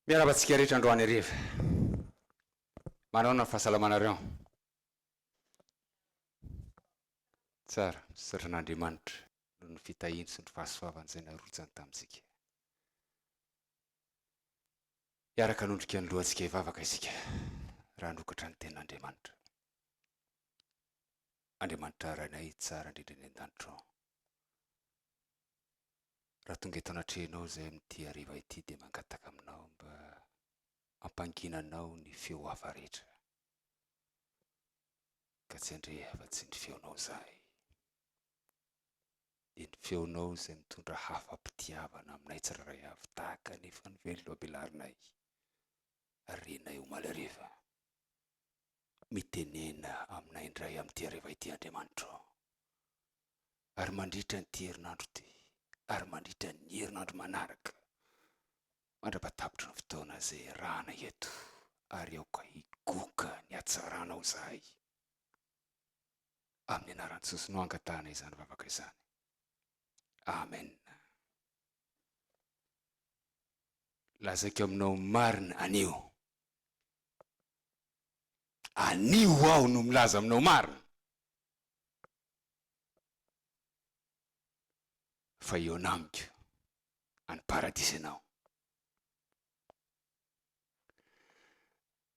Miarabantsika rehetra androany ariva. Manao na fahasalamanareo. Tsara, satra n'Andriamanitra noho ny fitahiny sy ny fahasoavany izay narotsany tamintsika. Hiaraka hanondrika ny lohantsika hivavaka isika raha hanokatra ny tenin'Andriamanitra. Andriamanitra ranay tsara indrindra eny an-danitra ao. Raha tonga eto anatrehanao izay amin'ity hariva ity dia mangataka aminao mba ampanginanao ny feo hafa rehetra. Ka tsy andre afa-tsy ny feonao izahay. Dia ny feonao izay mitondra hafam-pitiavana aminay tsirairay avy tahaka nefa ny velona ampilarinay. Renay ho malariva. Mitenena aminay indray amin'ity hariva ity Andriamanitra. Ary mandritra nyity herinandro ity. Ary mandritra ny herinandro manaraka. Mandrapatapitra ny fotoana izay rahana eto. Ary aoka higoka ny hatsaranao izahay. Amin'ny anaran'i Jesosy no angatahana izany vavaka izany. Amen. Lazaiko aminao marina anio. Anio aho no milaza aminao marina. Fa eo Amiko any paradisa ianao.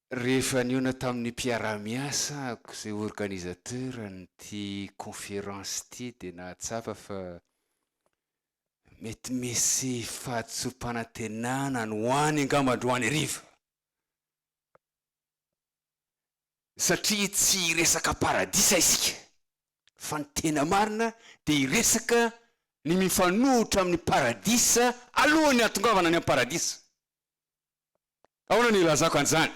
Rehefa niona tamin'ny mpiara-miasa izay organisateur n'ity conférence ity dia nahatsapa fa mety misy fahatso-panantenana no hoany angamba androany hariva. Satria tsy hiresaka paradisa isika, fa ny tena marina dia hiresaka ny mifanohitra amin'ny paradisa alohan'ny hatongavana ny amin'ny paradisa. Ahoana ny ilazako an'izany?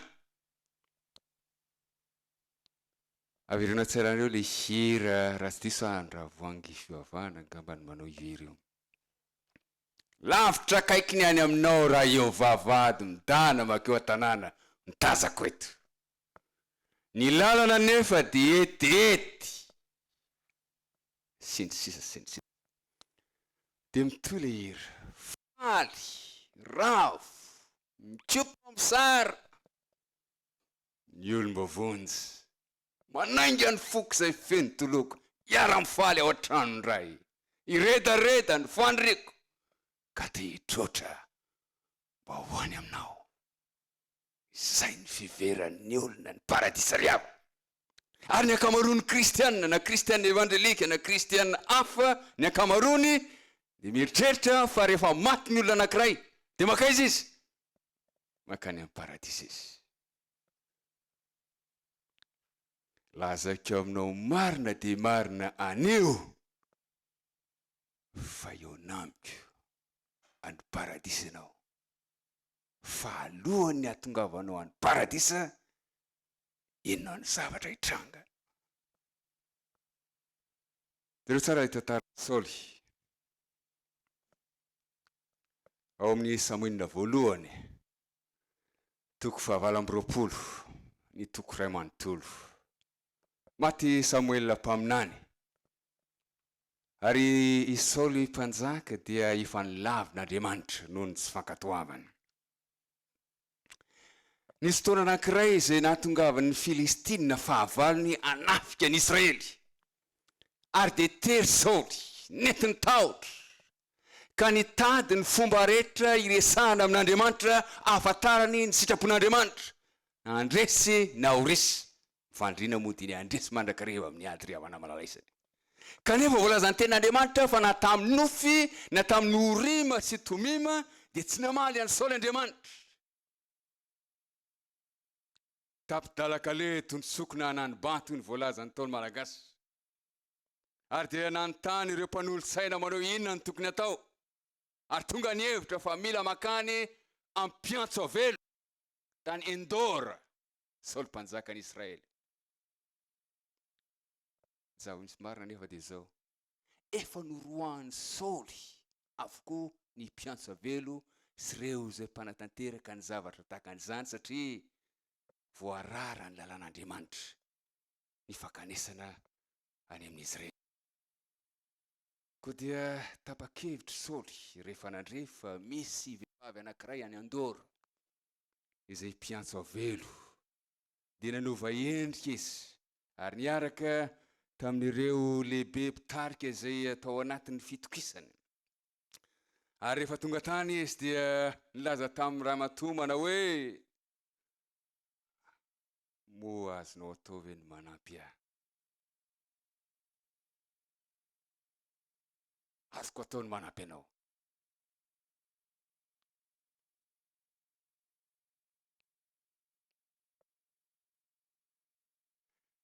Averina tsairanareo le hira raha tsy diso andravoangy fivavahana angamba ny manao hira io. Lavitra akaiky ny any aminao raha eo vavahady midana makeo an-tanàna mitazako eto. Ny lalana nefa dia etiety. Sindrisisa. Dia mitohy le hira. Faly, ravo, mitsopoamisara. Ny olom-bavonjy. Manainga ny foko izay feno toloko. Hiara-mifaly ao an-trano ndray. Iredareda ny fandriko. Ka te hitrotra mba hoany aminao. Izay ny fiveran'ny olona ny paradisa riavo. Ary ny akamaroany kristianina, na kristianina evangelika, na kristianina hafa, ny akamaroany dia mieritreritra fa rehefa maty ny olona anankiray dia makaiza izy? Makany amin'ny paradisa izy. Lazaiko aminao marina dia marina anio. Fa eo Amiko any paradisa ianao. Fa alohan'ny hahatongavanao any paradisa, inona ny zavatra hitranga. Dia tsara hitantara Saoly. Ao amin'ny Samoelina voalohany, toko 7:20, ny toko 2 maty Samoelina mpaminany. Ary i Saoly mpanjaka dia efa nilavin'Andriamanitra noho ny tsy fankatoavany. Nisy fotoana anankiray izay nahatongavan'ny Filistina fahavalony hanafika ny Israely. Ary dia tery Saoly, nentiny tahotra, ka nitady ny fomba rehetra iresahana amin'Andriamanitra ahafantarany ny sitrapon'Andriamanitra. Andresy na horesy. Fandriana moa dia andresy mandrakariva amin'ny ady riavana malalaisany. Kanefa voalazany tenin'Andriamanitra fa na tamin'ny nofy, na tamin'ny orima sy tomima dia tsy namaly any Saoly Andriamanitra. Tapidalakale tondrosokona hanany banto ny voalazany taony malagasy. Ary dia nanontany ireo mpanolo-tsaina manao inona ny tokony atao. Ary tonga ny hevitra fa mila makany ampiantso avelo tany Endora, Saoly mpanjakan'i Israely. Zaho nisy marina nefa dia zao. Efa norohan'ny Saoly avokoa ny mpiantso avelo sy ireo izay mpanatanteraka ny zavatra tahaka an'izany satria voarara ny lalàn'Andriamanitra ny fankanesana any amin'ny Israely. Koa dia tapa-kevitra Saoly rehefa nandre fa misy vehivavy anankiray any Andro3. izay mpiantso avelo dia nanova endrika izy ary niaraka tamin'ireo lehibe mpitarika izay atao anatin'ny fitokisany. Ary rehefa tonga tany izy dia nilaza tamin'ny ramatoa manao hoe moa azonao atao ve ny manampy ahy? Azoko atao ny manampy anao.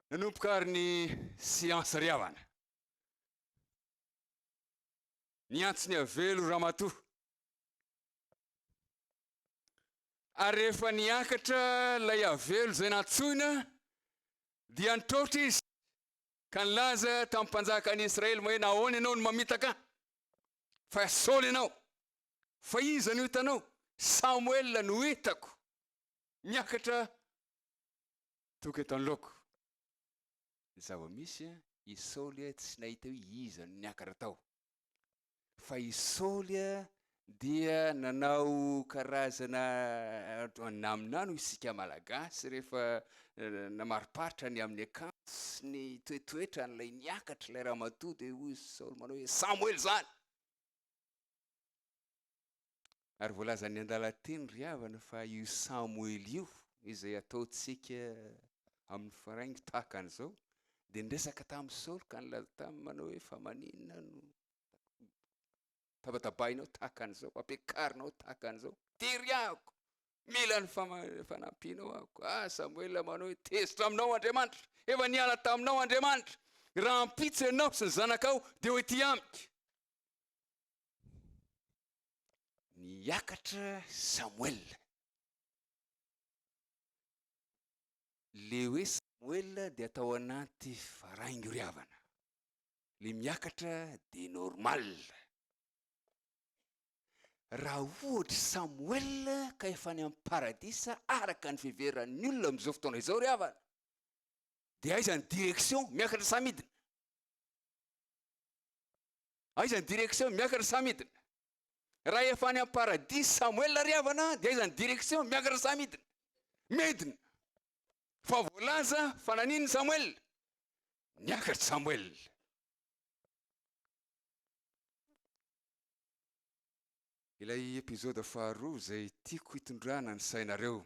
Nanomboka ary ny seansy riavana. Niantso ny avelo ramatoa. Ary rehefa niakatra lay avelo izay nantsoina dia nitrotro izy ka nilaza tamin'ny mpanjaka any Israely hoe nahoana ianao no mamitaka? Fa Saoly ianao. Fa iza no hitanao? Samuel no hitako. Miakatra toka eto anoloako. Ny zava-misy i Saoly tsy nahita hoe iza no niakatra tao. Fa i Saoly dia nanao karazana naminano isika malagasy rehefa namariparitra ny amin'ny akanjo sy ny toetoetra n'ilay niakatra ilay ramatoa dia hoy Saoly manao hoe Samuel zany. Ary voalaza ny andalan-teny ry havana fa io Samuel io izay ataontsika amin'ny faraingo tahaka an'izao dia niresaka tamin'ny Saoly ka nilaza taminy manao hoe fa maninona no tabatabainao tahaka an'izao, ampiakarinao tahaka an'izao. Tiriako, mila ny fanampianao ako. Samuel manao hoe tezitra aminao Andriamanitra, efa niala taminao Andriamanitra. Raha ampitsy ianao sy ny zanakao dia ho ety amiko. Niakatra Samuel. Le hoe Samuel dia atao anaty faraingo ry havana. Le miakatra dia normal. Raha ohatra Samuel ka efa any amin'ny paradisa araka ny fiheveran'ny olona amin'izao fotoana izao ry havana, dia aiza ny direction miakatra samidina? Aiza ny direction miakatra samidina? Raha efa any amin'ny paradisa Samuel ry havana dia aiza ny direction miakatra samidina? Medina. Fa voalaza fa nanino Samuel? Niakatra Samuel. Ilay episode faharoa izay tiako hitondrana ny sainareo.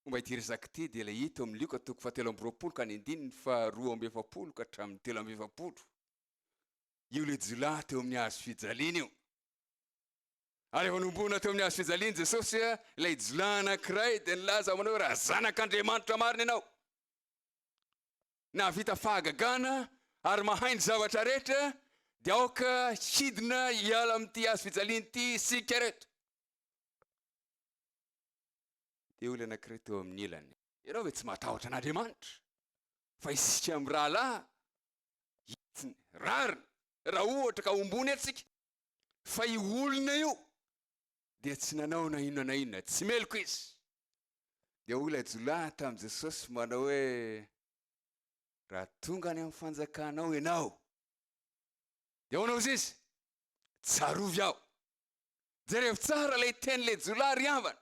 Fomba ity resaka ity dia ilay hita amin'ny Luka 7:20 ka ny 2:20 ka hatramin'ny 3:20. Io le jolahy teo amin'ny hazo fijaliana io. Ary efa nombona teo amin'ny hazo fijaliana Jesosy ilay jolahy anankiray dia nilaza manao raha zanak'Andriamanitra marina ianao. Na vita fahagagana ary mahay ny zavatra rehetra dia aoka hidina hiala amin'ity hazo fijaliana ity sika reto. Dia olona anankiray teo amin'ny ilany. Ianao ve tsy matahotra an'Andriamanitra? Fa isika amin'ny rahalahy hitiny, rariny, raha ohatra ka ombony antsika. Fa io olona io dia tsy nanao na inona na inona, tsy meloko izy. Dia olona jolahy tamin'i Jesosy manao hoe raha tonga any amin'ny fanjakanao ianao dia hoanao izy? Tsarovy aho. Jereo tsara ilay tenin'ilay jolahy ry havana.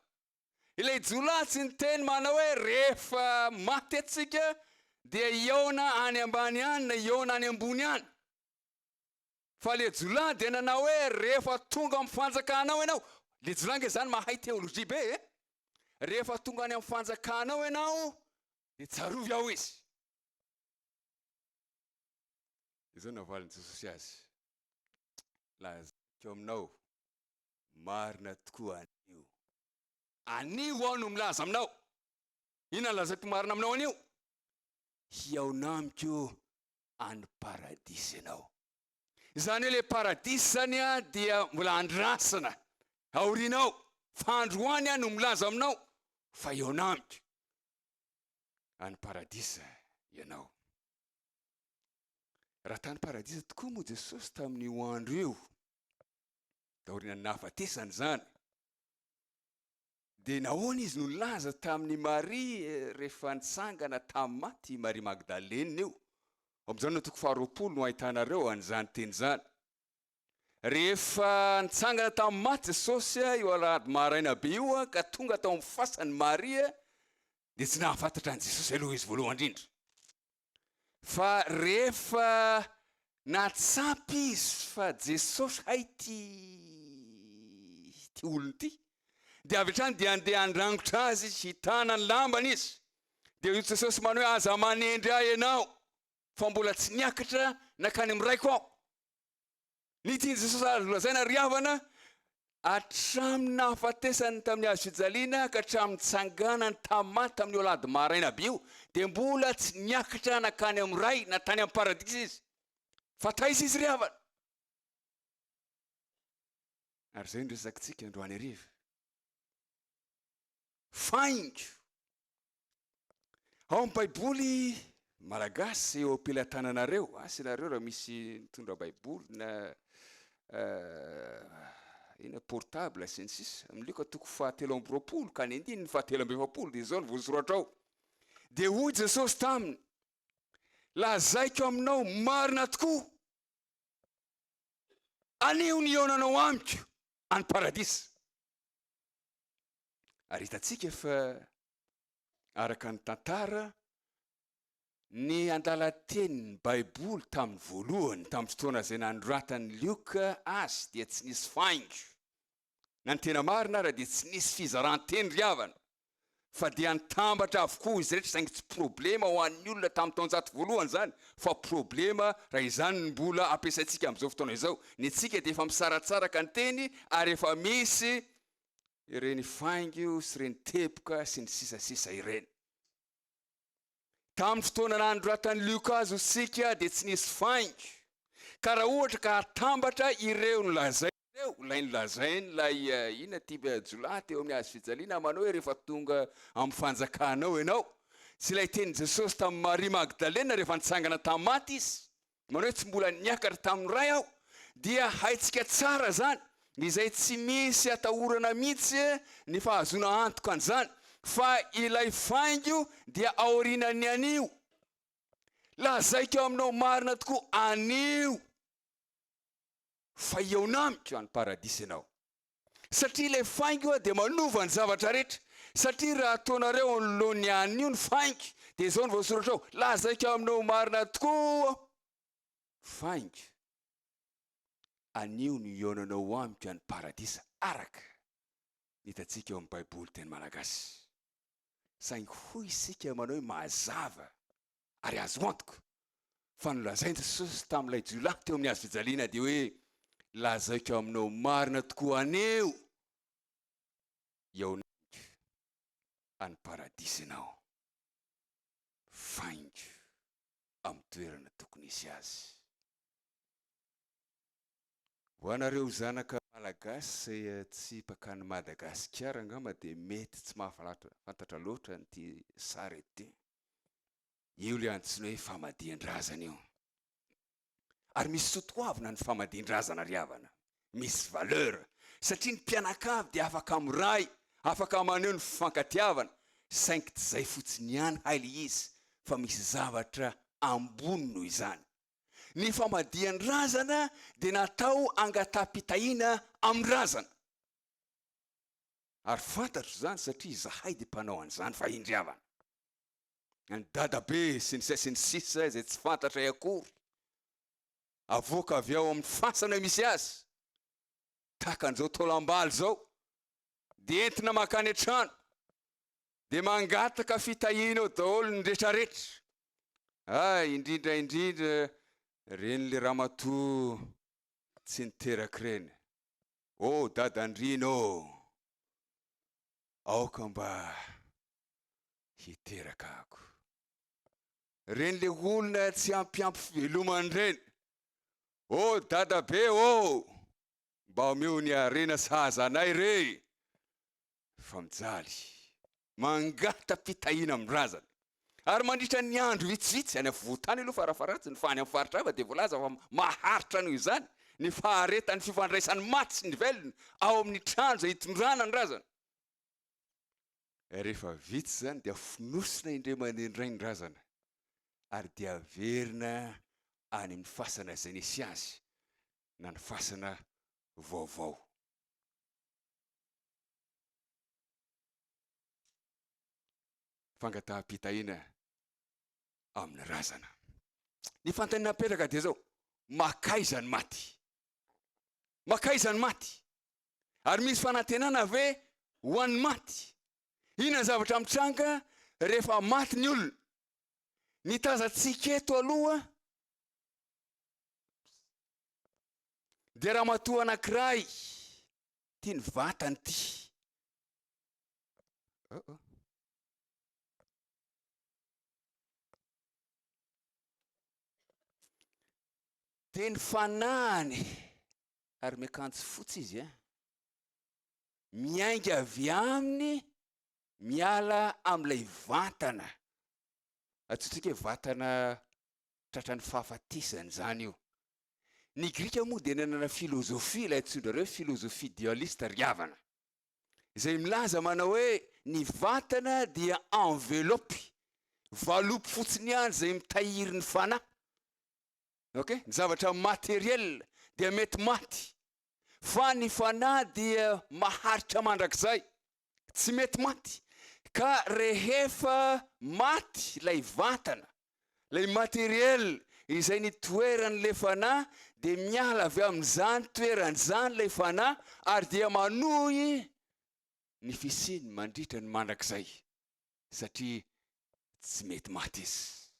Ilay jolahy tsy niteny manao hoe rehefa maty atsika dia hihaona any ambany any na hihaona any ambony any. Fa ilay jolahy dia nanao hoe rehefa tonga amin'ny fanjakanao ianao. Ilay jolahy nge zany mahay teolojia be. Rehefa tonga any amin'ny fanjakanao ianao dia tsarovy aho izy. Izao navalin'i Jesosy azy. Lazako aminao, marina tokoa anio. Anio aho no milaza aminao. Inona lazako marina aminao anio? Hihaona amiko any paradisa ianao. Izany hoe le paradisa zany dia mbola andrasana. Aorinao, fa androany no milaza aminao fa hihaona amiko any paradisa ianao. Raha tany paradisa tokoa moa Jesosy tamin'io andro io. Daorina ny nahafatesany zany. Dia nahoana izy no nilaza tamin'ny Maria rehefa nitsangana tamin'ny maty Maria Magdalena io. Amin'izany no toko 20 no ahitanareo an'izany teny zany. rehefa nitsangana tamin'ny maty Jesosy io alahady maraina be io ka tonga tao amin'ny fasany Maria dia tsy nahafantatra an' Jesosy aloha izy voalohany indrindra. Fa rehefa natsampy izy fa Jesosy hay ty olony ty, dia avy hatrany dia andeha andrangotra azy hitana ny lambany izy. Dia io Jesosy manoe aza manendry ahy ianao fa mbola tsy niakatra nakany amin'ny raiko aho. Ny tiany Jesosy azo lazaina ry havana hatramin'ny nahafatesany tamin'ny hazo fijaliana ka hatramin'ny tsanganany tamin'ny maty tamin'ny alahady maraina be io dia mbola tsy niakatra nakany amin'ny ray na tany amin'ny paradisa izy. Fa taiza izy ry havana. Ary zay ny resakintsika androany hariva. Faingo ao amin'ny baiboly malagasy eo am-pelantananareo, asinareo raha misy mitondra baiboly na ina portable sy ny sisa, amin'io toko 7:20 ka ny andiny 7:20 dia izao ny voasoratra ao. Dia hoy Jesosy taminy, lazaiko aminao marina tokoa, anio ny ianao amiko any paradisa. Ary hitantsika fa araka ny tantara ny andala-tenin'ny baiboly tamin'ny voalohany tamin'ny fotoana izay nanoratany Lioka azy dia tsy nisy faingo na ny tena marina raha dia tsy nisy fizaranteny ry havana, fa dia nitambatra avokoa izy rehetra saingy tsy problema ho an'ny olona tamin'ny taonjato voalohany zany, fa problema raha izany ny mbola ampiasaintsika amin'izao fotoana izao. Ny antsika dia efa misaratsaraka ny teny ary efa misy ireny faingo sy ireny tepoka sy ny sisasisa ireny. Tamin'ny fotoana nanoratany Lioka azy isika dia tsy nisy faingo, ka raha ohatra ka hatambatra ireo nolazainy ireo, ilay nolazainy lay ina ty jolaty eo amin'ny hazo fijaliana manao hoe rehefa tonga amin'ny fanjakanao ianao, tsy ilay teny Jesosy tamin'ny Maria Magdalena rehefa nitsangana tamin'ny maty izy manao hoe tsy mbola niakatra tamin'ny ray aho, dia haitsika tsara zany izay tsy misy atahorana mihitsy ny fahazoana antoka an'izany, fa ilay faingo dia aorinany anio. Lazaiko aminao marina tokoa, anio fa hihaona amiko any paradisa ianao. Satria ilay faingo dia manova ny zavatra rehetra, satria raha ataonareo anoloany anio ny faingo dia izao ny voasoratra ao, lazaiko aminao marina tokoa, faingo anio ny ihaonanao amiko any paradisa. Araka hitantsika eo amin'ny baiboly teny malagasy. Saingy hoy isika manao hoe mazava ary azo antoka fa nolazainy Jesosy tamin'ilay jolaty teo amin'ny hazo fijaliana dia hoe lazaiko aminao marina tokoa, anio hihaona amiko any paradisa ianao. Faingo amin'ny toerana tokony hisy azy. Ho anareo zanaka malagasy izay tsy pakany Madagasikara angamba dia mety tsy mahafantatra loatra n'ity sary ety. Io ilay antsoina hoe famadihan-drazana io. Ary misy soatoavina ny famadihan-drazana ry havana, misy valeur, satria ny mpianakavy dia afaka miray, afaka maneho ny fifankatiavana, saingy tsy izay fotsiny ihany haily izy, fa misy zavatra ambony noho izany. Ny famadihan-drazana dia natao angataham-pitahiana amin'ny razana. Ary fantatro zany satria izahay dia mpanao an'izany fa indry havana. Ny dadabe sy ny sisa izay tsy fantatra akory, avoaka avy ao amin'ny fasana misy azy, takan'izao taolam-baly zao, dia entina makany an-trano, dia mangataka fitahiana ao daholo ny rehetrarehetra. Indrindra reny le ramatoa tsy niteraka ireny. Dadandrina aoka mba hiteraka ako. Reny le olona tsy ampiampy fivelomany ireny. Dadabe mba omeo ny arena sahaza anay re. Fa mijaly mangata fitahiana amin'ny razana. Ary mandritra ny andro vitsivitsy any afovoantany aloha farafaratsy ny fany amin'ny faritra hafa dia voalaza fa maharitra noho izany ny faharetan'ny fifandraisan'ny maty sy ny velona ao amin'ny trano izay hitondrana ny razana. Rehefa vitsy zany dia fonosina indray manendray ny razana ary dia averina any amin'ny fasana izay nisy azy, na ny fasana vaovao. Fangataham-pitahiana amin'ny razana. Ny fantaniana petraka dia zao, makaizany maty. Makaizany maty. Ary misy fanantenana hoe ho an'ny maty. Inona zavatra mitranga rehefa maty ny olona? Ny tazantsika eto aloha dia raha matoa anankiray tia ny vatany ty. Dia ny fanahany, ary miakanjo fotsy izy, miainga avy aminy, miala amin'ilay vatana. Atsotsika hoe vatana tratran'ny fahafatesany zany io. Ny Grika moa dia nanana filozofia, ilay antsoinareo filozofia dualiste riavana, izay milaza manao hoe ny vatana dia enveloppe, valopy fotsiny ihany izay mitahiry ny fanahy. Okay? Ny zavatra materiel dia mety maty, fa ny fanahy dia maharitra mandrakizay, tsy mety maty. Ka rehefa maty ilay vatana, ilay materiel izay nitoeran'ilay fanahy, dia miala avy amin'izany toeran'izany ilay fanahy, ary dia manohy ny fisiny mandritra ny mandrakizay, satria tsy mety maty izy.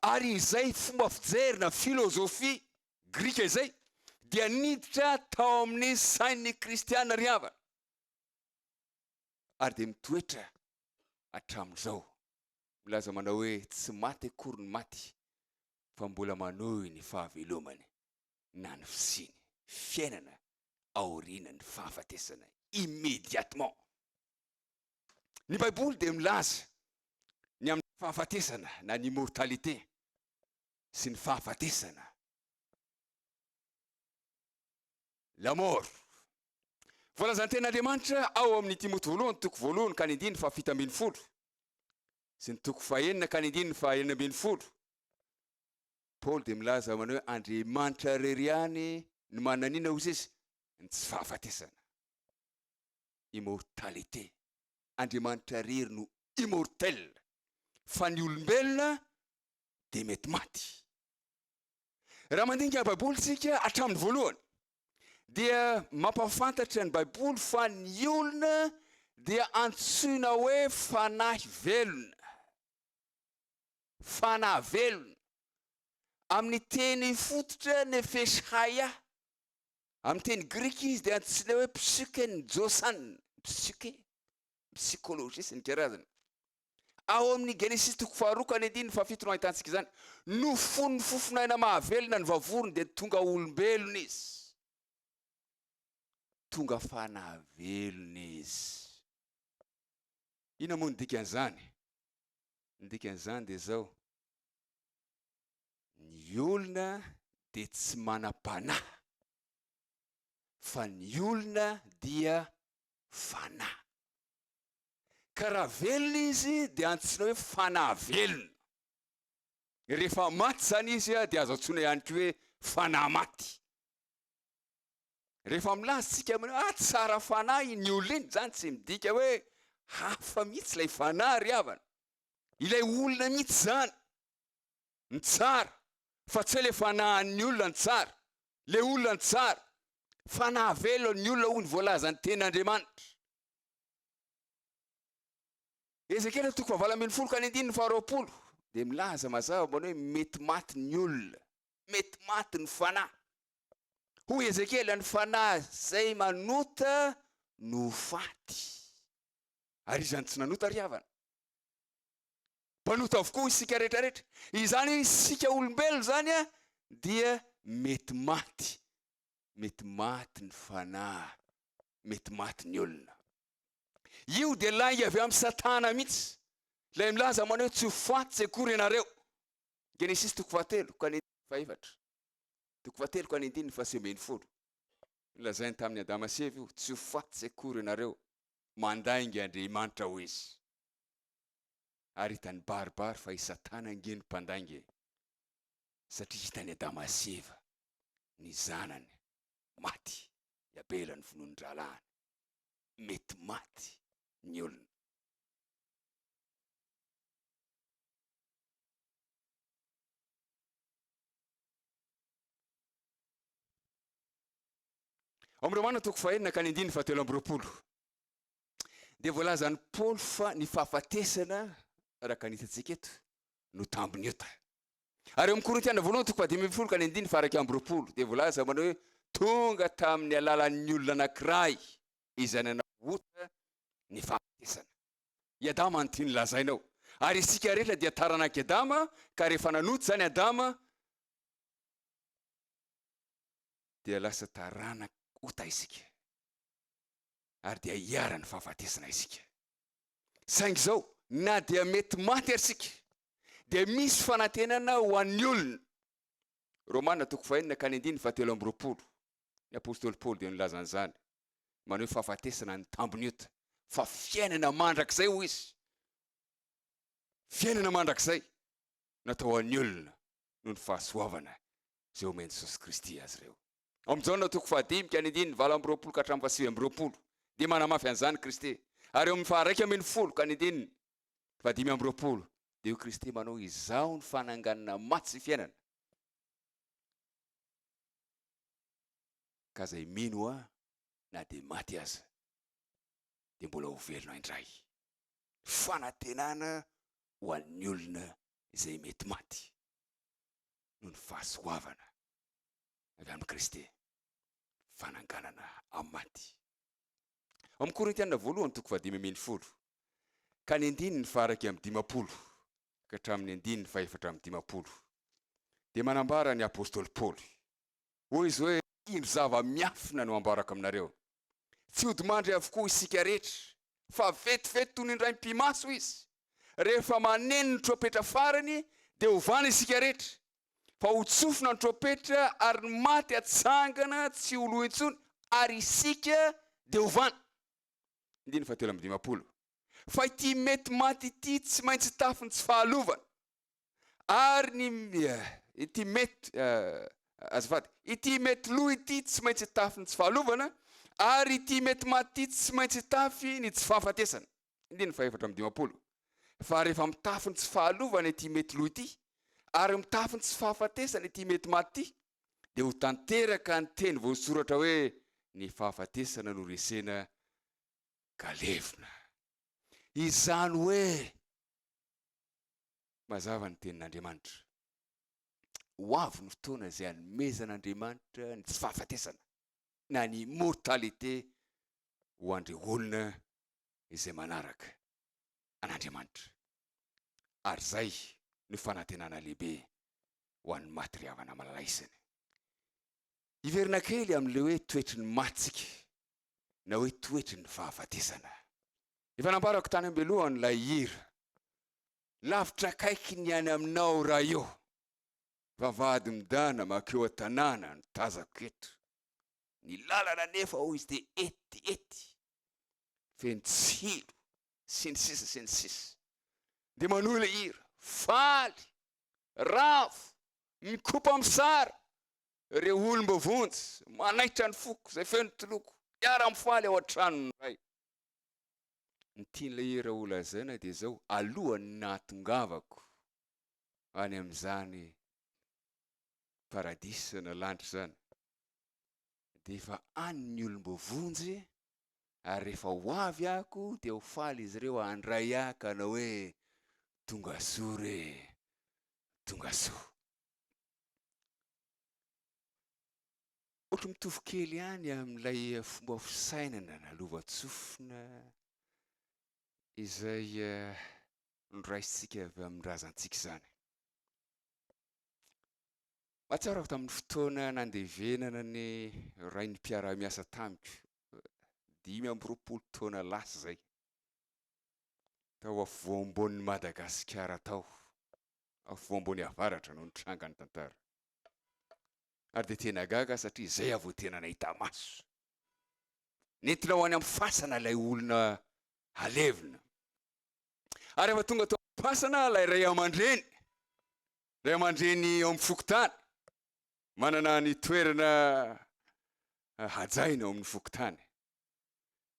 Ary izay fomba fijerina filozofia Grika izay dia niditra tao amin'ny sain'ny kristiana riavana, ary dia mitoetra hatramin'izao. Milaza manao hoe tsy maty akory ny maty, fa mbola manohy ny fahavelomany na ny fisiny, fiainana aorianan'ny fahafatesana immédiatement. Ny Baiboly dia milaza ny amin'ny fahafatesana na ny immortalité sy ny fahafatesana, la mort. Voalazan'ny ten'Andriamanitra ao amin'ny Timoty 1:1-7 sy ny 2:9-10. Paul dia milaza manao hoe Andriamanitra reriany ny mananina hozy izy? Ny tsy fahafatesana, immortalité. Andriamanitra rery no immortel, fa ny olombelona dia mety maty. Raha mandinika Baiboly tsika hatramin'ny voalohany, dia mampafantatra ny Baiboly fa ny olona dia antsoina hoe fanahy velona. Fanahy velona. Amin'ny teny fototra nefeshaya, amin'ny teny Grika izy dia antsoina hoe psykenjosan, psychologie sy ny karazany. Ao amin'ny Genesis 2:2-7 no ahitantsika izany. No fon'ny fofinaina mahavelona ny vavorony dia tonga olombelona izy. Tonga fanahy velona izy. Ina moa ny dikan'izany? Ny dikan'izany dia zao: ny olona dia tsy manam-panahy, fa ny olona dia fanahy. Ka raha velona izy dia antsoina hoe fanahy velona. Rehefa maty zany izy dia azo antsoina ihany koa hoe fanahy maty. Rehefa milaza tsika amin'io tsara fanahy ny olona iny, zany tsy midika hoe hafa mihitsy ilay fanahy riavana. Ilay olona mihitsy zany ny tsara, fa tsy hoe ilay fanahin'ny olona ny tsara. Ilay olona ny tsara, fanahy velona ny olona hoy ny voalaza ny ten'Andriamanitra. Ezekiel 2:20-20 dia milaza mazava manao hoe mety maty ny olona, mety maty ny fanahy. Hoy Ezekiel, ny fanahy izay manota no faty. Ary izany tsy nanota riavana. Mpanota avokoa isika rehetrarehetra. Izany isika olombelona zany dia mety maty. Mety maty ny fanahy, mety maty ny olona. Io dia lainga avy amin'ny Satana mihitsy. Ilay milaza manao hoe tsy ho faty tsy akory ianareo. Genesis 2:7-8. 2:7-9. Lazainy tamin'ny Adama sy Eva io, tsy ho faty tsy akory ianareo, mandainga Andriamanitra ho izy. Ary hitany baribary fa i Satana nge ny mpandainga, satria hitany Adama sy Eva, ny zanany maty. ela ny finonon-dralahany mety maty ny olona. Amin'ny Romana toko fahenina ka ny 9:17 dia voalazany Paoly fa ny fahafatesana raha kanitatsika eto no tambiny ota. Ary amin'ny Korintiana voalohany toko 10:20 ka ny 9:20 dia voalaza manao hoe tonga tamin'ny alalan'ny olona anankiray izay nanahota ny fahafatesana. I Adama ny tiany lazainao. Ary isika rehetra dia taranak'i Adama, ka rehefa nanoty zany Adama dia lasa taranaka ota isika. Ary dia hiara-ny fahafatesana isika. Saingy zao, na dia mety maty arsika, dia misy fanantenana ho an'ny olona. Romana toko fahenina ka ny 9:17 ny apôstôly Paoly dia nilazany zany. Manao hoe fahafatesana ny tambiny ota. Fa fiainana mandrakizay ho izy. Fiainana mandrakizay natao an'ny olona noho ny fahasoavana zay omeny Jesosy Kristy azy ireo. Amin'ny Jaona toko 5 ka ny 9:20 ka hatramin'ny 7:20 dia manamafy an'izany Kristy. Ary eo amin'ny 1:10 ka ny 5:20 dia io Kristy manao izao ny fananganana maty sy fiainana. Ka zay mino na dia maty aza dia mbola ho velona indray. Fanantenana ho an'ny olona izay mety maty noho ny fahasoavana avy amin'ny Kristy. Fananganana amin'ny maty. Amin'ny Korintiana voalohany toko 10:10 ka ny 9:50 ka hatramin'ny 9:4 dia manambara ny apôstôly Paoly hoy izy hoe ino zava-miafina no ambarako aminareo. Tsy hodimandry avokoa isika rehetra, fa vetivety toy ny indray mpimaso izy. Rehefa maneno ny tropetra farany dia hovana isika rehetra. Fa ho tsofina ny tropetra ary ny maty atsangana tsy ho lo intsony ary isika dia hovana. 9:17 Fa ity mety maty ity tsy maintsy tafiny tsy fahalovana. Ary ity mety lo ity tsy maintsy tafiny tsy fahalovana. Ary ity mety maty ity tsy maintsy tafy ny tsy fahafatesana. 9:4 Fa rehefa mitafiny tsy fahalovana ity mety lo ity, ary mitafiny tsy fahafatesana ity mety maty ity, dia ho tanteraka ny teny voasoratra hoe ny fahafatesana no resena galevina. Izany hoe mazava ny tenin'Andriamanitra. Ho avy ny fotoana izay hanomezan'Andriamanitra ny tsy fahafatesana na ny immortalité ho an'ireo olona izay manaraka an'Andriamanitra. Ary zay ny fanantenana lehibe ho an'ny maty ry havana malalaisany. Iverina kely amin'ilay hoe toetry ny matsika na hoe toetry ny fahafatesana. Efa nambarako tany ambelohany lay hira. Lavitra kaiky ny any aminao raha eo. Vavahady midana makeo an-tanàna no tazako eto. Ny lalana nefa hoy izy dia ety. Feno tsiro sy ny sisa. Dia manohy ilay hira. Faly, ravo, mikopa amin'ny sara. Ireo olom-bavonjy manaitra ny foko izay feno toloko. Miara-mifaly ao an-tranony iray. Ny tian'ilay hira ho lazaina dia zao, alohan'ny nahatongavako any amin'izany paradisa na lanitra zany, dia efa any ny olom-bavonjy, ary rehefa ho avy ako dia ho faly izy ireo handray aka na hoe tonga soa re, tonga soa. Ohatry mitovy kely ihany amin'ilay fomba fisainana na lova-tsofina izay noraisintsika avy amin'ny razantsika izany. Mahatsiaro tamin'ny fotoana nandevenana ny rain'ny mpiara-miasa tamiko, 5 taona lasa zay, tao afovoam-boan'ny Madagasikara tao, afovoam-boan'ny avaratra no nitrangany tantara. Ary dia tena gaga satria zay avo tena nahita maso. Nentina ho any amin'ny fasana ilay olona alevina. Ary efa tonga tao amin'ny fasana ilay ray aman-dreny eo amin'ny fokotany, manana ny toerana hajaina ao amin'ny fokotany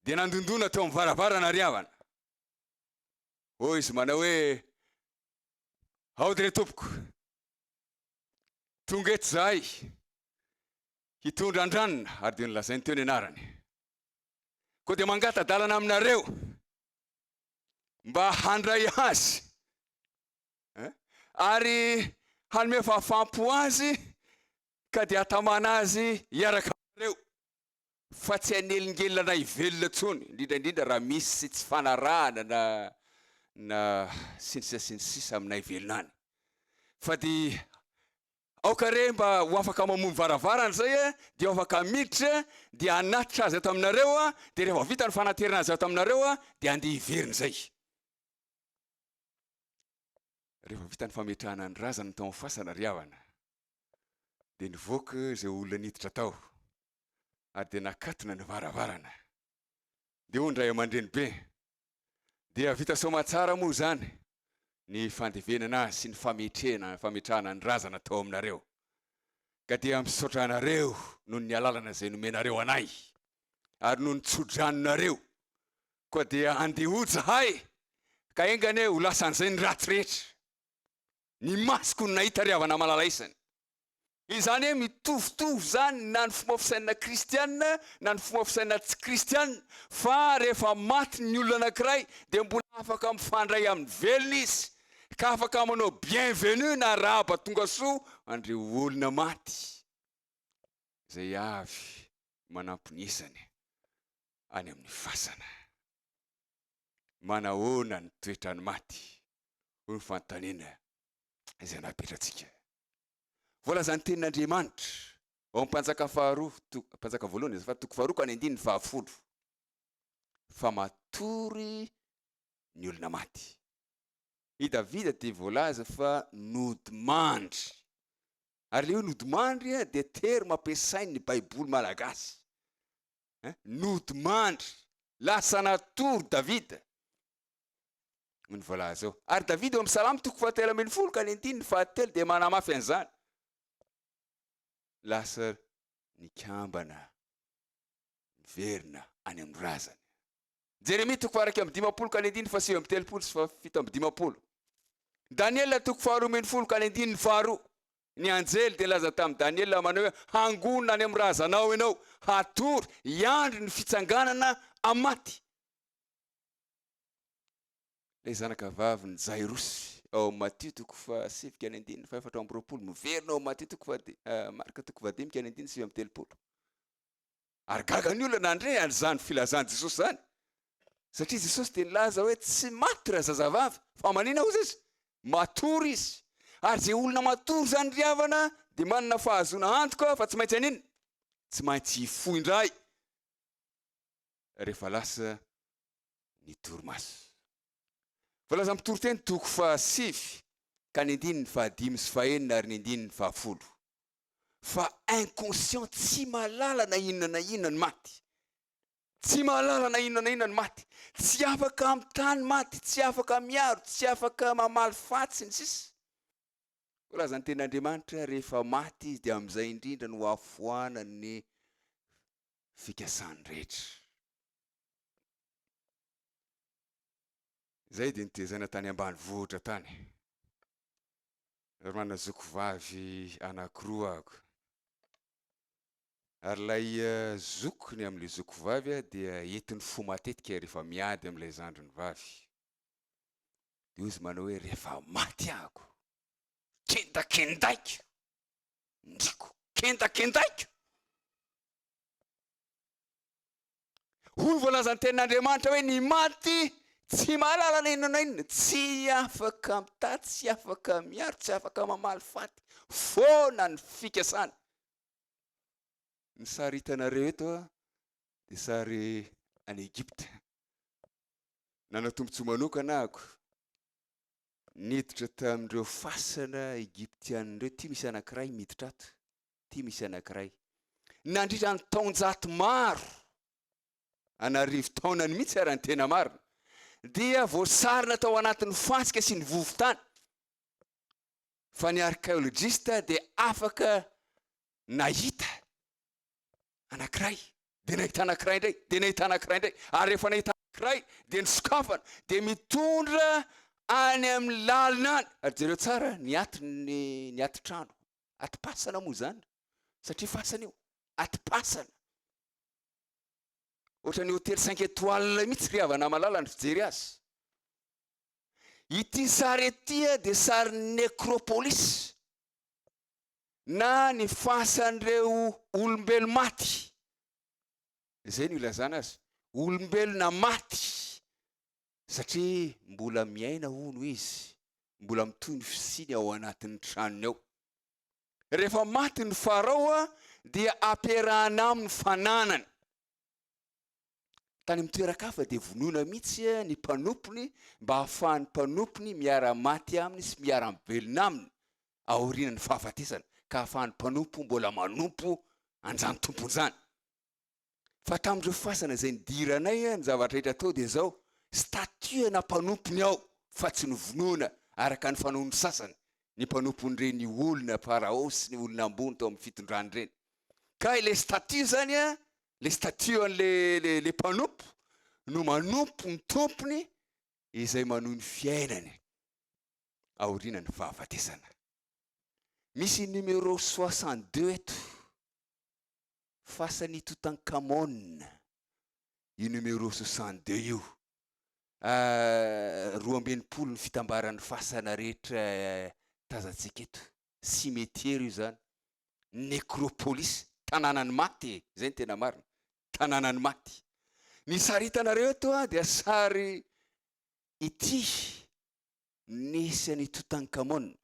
dia nandondona teo amin'ny varavarana riavana. Hoy izy manao hoe aody tompoko, tonga eto zahay hitondra andranona, ary dia nilazainy teo ny anarany. Koa dia mangata-dalana aminareo mba handray azy ary hanome fahafampo azy ka dia hatamana azy hiaraka aminareo, fa tsy hanelingelina ivelona tsony, indrindraindrindra raha misy tsy fanarahana na sinsisa amina ivelona any. Fa dia aoka re mba ho afaka mamono varavarana zay dia ho afaka miditra dia hanatitra azy ato aminareo dia rehefa vita ny fanaterana azy ato aminareo dia andeha hiverina zay. Rehefa vita ny fametrahana ny razana tao amin'ny fasana riavana dia nivoaka izay olona niditra tao ary dia nakatona ny varavarana dia ondray aman-dreny be dia vita somatsara moa zany ny fandevenana sy ny fametrahana ny razana tao aminareo, ka dia misaotra anareo noho ny alalana izay nomenareo anay ary noho ny tsodranonareo, koa dia andeha zahay ka engane ho lasan'izay ny ratsy rehetra. Ny masoko ny nahita riavana malalaisany. Izany hoe mitovitovy zany na ny fomba fisainana kristianina na ny fomba fisainana tsy kristianina, fa rehefa maty ny olona anankiray dia mbola afaka mifandray amin'ny velona izy, ka afaka manao bienvenue na raba tonga soa andreo olona maty izay avy manamponisany any amin'ny fasana. Manahoana ny toetrany maty ho ny fanontaniana izay napetratsika. Voalazany tenin'Andriamanitra ao Mpanjaka faharoa, Mpanjaka voalohany fa toko faharoa ka ny 10 fa matory ny olona maty. I Davida dia voalaza fa nodimandry, ary le hoe nodimandry dia terma ampiasainy ny baiboly malagasy. Nodimandry, lasa natory Davida ny voalaza ao. Ary Davida ao amin'ny Salamo toko 110 ka ny 7 dia manamafy an'izany. Lasa nikambana, niverina any amin'ny razana. Jeremia toko 2 ka ny 10 fa 7 sy 7. Daniela toko 2 ka ny 2. Ny anjely dia laza tamin'ny Daniela manao hoe hangonina any amin'ny razanao ianao, hatory hiandry ny fitsanganana amin'ny maty. Ilay zanaka vavy ny Jairosy ao Matthieu toko 7 ka ny 10 fa 4 miverina ao Matthieu toko Marka toko 10 ka ny 10 sy 7. Ary gaga ny olona nandre an'izany filazany Jesosy zany, satria Jesosy dia nilaza hoe tsy maty raha zazavavy, fa manina hozy izy matory izy. Ary zay olona matory zany riavana dia manana fahazona antoka fa tsy maintsy anina, tsy maintsy hifohy indray rehefa lasa ny torimaso. Voalaza amin'ny toriteny toko 7 ka ny 5 sy 9 ary ny 10. Fa inconscient, tsy mahalala na inona na inona ny maty, tsy mahalala na inona na inona ny maty, tsy afaka mitany maty, tsy afaka miaro, tsy afaka mamaly fatsy ny sisa. Voalaza ny tenin'Andriamanitra rehefa maty izy dia amin'izay indrindra no afohanany fikasany rehetra. Zay dia nitezana tany ambanivohitra tany. Ary manana zokovavy anankiroa ako. Ary ilay zokony amin'ilay zokovavy dia entiny fo matetika rehefa miady amin'ilay zandriny vavy. Dia izy manao hoe rehefa maty ako, kendakendaiko, ndriko kendakendaiko. Hoy voalazany tenin'Andriamanitra hoe ny maty tsy mahalala na inona na inona, tsy afaka mitady, tsy afaka miaro, tsy afaka mamaly faty, foana ny fikasany. Ny sary hitanareo eto dia sary any Egypte. Nanatombontsoa manokana ako niditra tamin'ireo fasana Egyptianireo. Ty misy anankiray miditra ato, ty misy anankiray nandritra ny taonjato maro, anarivo taonany mihitsy ary ny tena marina, dia voasarina tao anatin'ny fasika sy ny vovon-tany. Fa ny archéologiste dia afaka nahita anankiray, dia nahita anankiray indray, dia nahita anankiray indray, ary rehefa nahita anankiray dia nisokafana dia mitondra any amin'ny lalina any. Ary jereo tsara ny aty-trano, aty-pasana moa zany, satria fasana io aty-pasana, ohatra ny hôtely 5 étoiles mihitsy ry havana malala ny fijery azy. Ity sary etya dia sary necropolis, na ny fasan'ireo olombelo maty. Izay no ilazana azy, olombelona maty, satria mbola miaina hono izy, mbola mitohy ny fisiny ao anatin'ny tranony ao. Rehefa maty ny farao dia ampiarahana aminy fananany. Tany amin'ny toeran-kafa dia vonoina mihitsy ny mpanompony mba hahafahan'ny mpanompony miara-maty aminy sy miara-mibelona aminy aorianany fahafatesana, ka hahafahan'ny mpanompo mbola manompo anjany tompony zany. Fa tamin'ireo fasana izay nidiranay ny zavatra rehetra tao dia zao, statue na mpanompony ao fa tsy novonoina araka ny fanaony sasany ny mpanompon'ireny olona parao sy ny olona ambony tao amin'ny fitondrany ireny. Ka ilay statue zany le statue an'le mpanompo no manompo ny tompony izay manohy ny fiainany aorianany fahafatesana. Misy numéro 62 eto, fasan'ny Toutankhamon, io numéro 62 io, 12 ny fitambaran'ny fasana rehetra tazantsika eto. Cimetière io zany, necropolis, tanànany maty, zay ny tena marina, tanànany maty. Ny sary hitanareo eto dia sary ity nisy an'i Toutankhamon.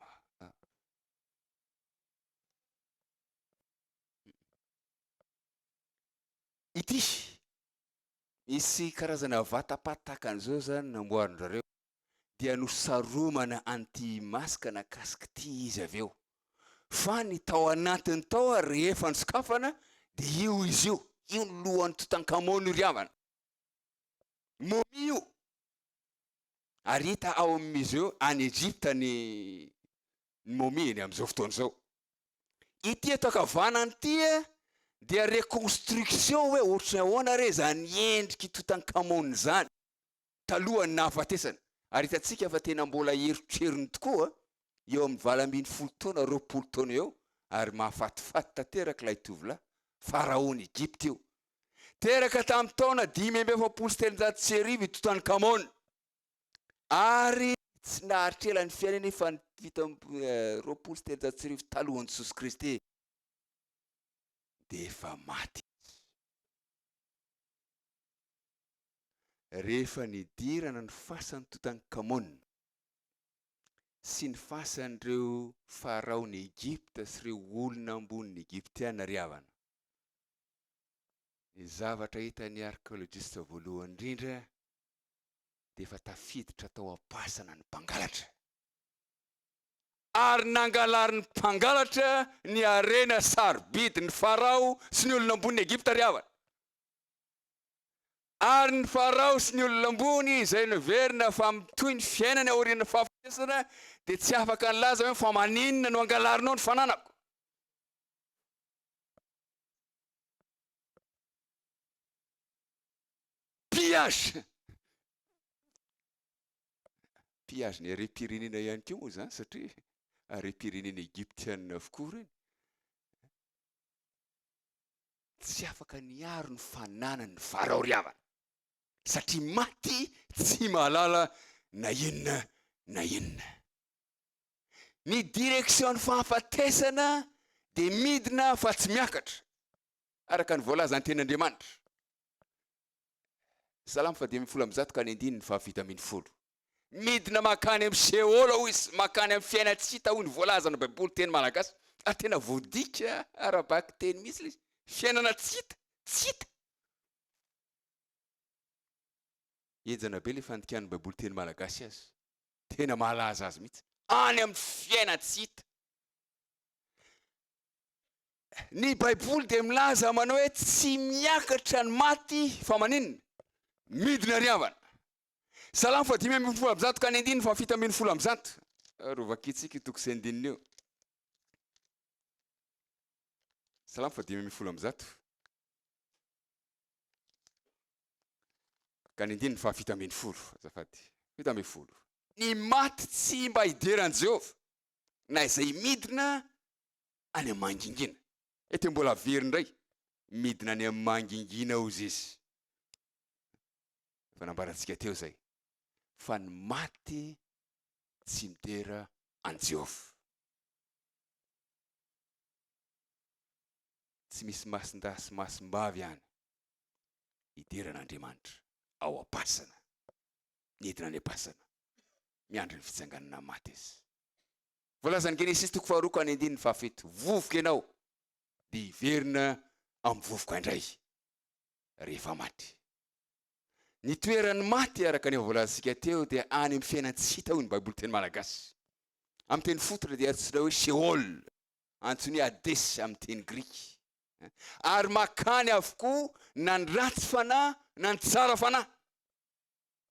Ity misy karazana vatapataka an'izao zany namboarin'rareo, dia nosaromana anti-masque nakasika ity izy avy eo. Fa ny tao anatiny tao rehefa nisokafana dia io izy io, io ny lohan'ny Toutankhamon ry havana, momie io. Ary hita ao amin'izy eo any Egypte ny momie ny amin'izao fotoana izao. Ity eto ankavanany ity dia reconstruction hoe ohatra ahoana re zany endriky Toutankhamon zany talohany nahafatesana. Ary hitantsika fa tena mbola eritreeriny tokoa, eo amin'ny 20 taona 20 taona eo, ary mahafatifaty tanteraka ilay tovolahy faraony Egypte io. Teraka tamin'ny taona 570 Toutankhamon, ary tsy nahatrela ny fiainany fa vita 20 talohan'i Jesosy Kristy dia efa maty. Rehefa nidirana ny fasan'ny Toutankhamon sy ny fasan'ireo faraony Egypte sy ireo olona ambonin'ny Egyptiana ry havana, ny zavatra hitan'ny archéologiste voalohany indrindra dia efa tafiditra tao am-pasana ny mpangalatra, ary nangalary ny mpangalatra ny harena sarobidy ny farao sy ny olona ambony Egypte ry havana. Ary ny farao sy ny olona ambony izay noverina fa mitohy ny fiainany aorian'ny fahafatesana dia tsy afaka nilaza hoe fa maninona no angalarinao ny fananako. Pillage ny harem-pirenena ihany koa moa zany, satria harem-pirenena Egyptiana avokoa reny. Tsy afaka niaro ny fananany farao ry havana, satria maty tsy mahalala na inona na inona. Ny direction ny fahafatesana dia midina fa tsy miakatra araka ny voalaza ny ten'Andriamanitra. Salamo 110 ka ny 9 ny fahavita 10. Midina makany amin'ny Seola hoy izy, makany amin'ny fiaina tsy hita hoy ny voalaza ny baiboly teny malagasy. Ary tena voadika arabaky teny misy izy, fiainana tsy hita, tsy hita. Ejana be le fandikan'ny baiboly teny malagasy azy, tena malaza azy mihitsy, any amin'ny fiaina tsy hita. Ny baiboly dia milaza manao hoe tsy miakatra ny maty fa maninona? Midina ry havana. Salamo 5:10 ka ny 9 fa 7:10. Rovakitsika itoko sy andinina eo. Salamo 5:10. ka ny andiny ny fahafito ambin'ny folo azafady fito ambin'ny folo ny maty tsy mba hiderany Jehova na izay midina any amin'ny mangingina ety mbola very ndray midina any amin'ny mangingina ozy izy fanambarantsika teo zay fa ny maty tsy midera any Jehova tsy misy masindasy masimbavy any hideran'Andriamanitra ao am-pasana nidina any am-pasana miandry ny fitsanganana maty izy volazany Genesis toko faharoa ka ny andininy fahafito vovoka ianao dia hiverina amin'ny vovoka indray rehefa maty ny toeran'ny maty araka ny volazantsika teo dia any amin'ny fiainana tsy hita hoy ny Baiboly teny malagasy amin'ny teny fototra dia antsoina hoe Sheol antsoina hoe Hades amin'ny teny Grika ary makany avokoa na ny ratsy fanahy na ny tsara fanahy